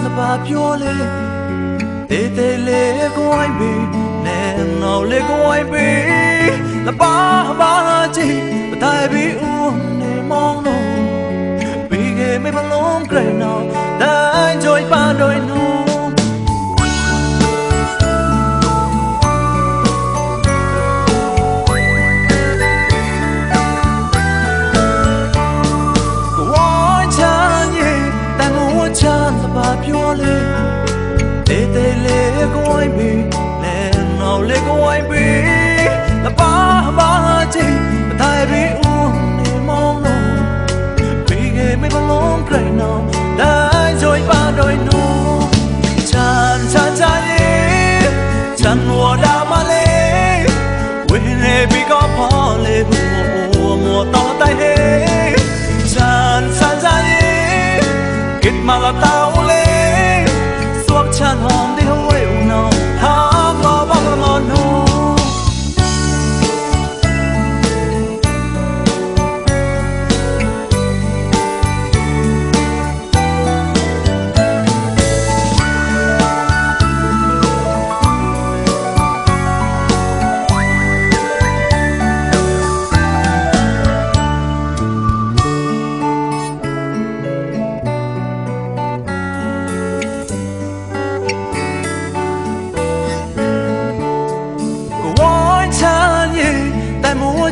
la ba pyo le te le ko ai be ne no le ko ai be la ba ji ba dai bi u ne mong no bi ge me ba long krai now dai joy pa doi no pure le le go ai be le no le go ai be la ba ji dai bi u ne mong no bi ge me ba long krai now dai joy pa doi nu chan ye chan wo da ma le we ne bi ko pho le bu mo to tai he chan ye kit ma la tao chan hom đi hôi no ha ba ba ma no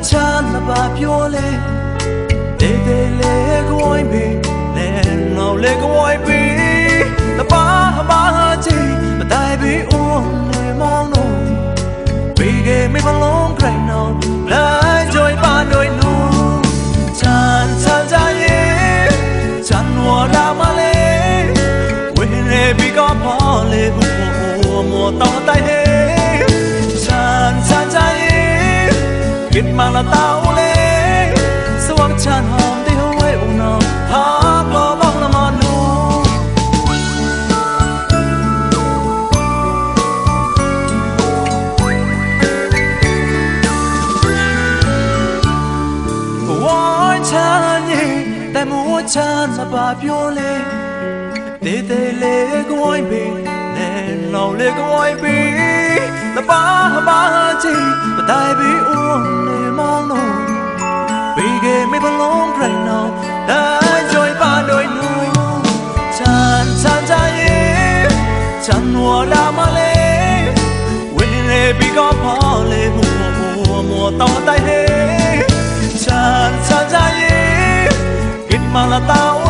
chan la ba pyo le le go ai be le no le go ai be la ba ji ba dai bi u ne mong no bi ge me ba long krai now la joy pa doi nu chan ye chan wo da ma le we ne bi ko pho le bu mo to tai he chan ye kit ma la tao le swam chan hom di hoi u no ha ba ba la ma no woi chan ye dai mo chan la ba pyo le le go ai be le no le go ai be la ba ji ba dai bi u ne mong no bi ge me ba long krai now dai joy pa doi nu chan ye chan wo la ma le we ne bi ko pho le mo to tai he chan ye kit ma la tao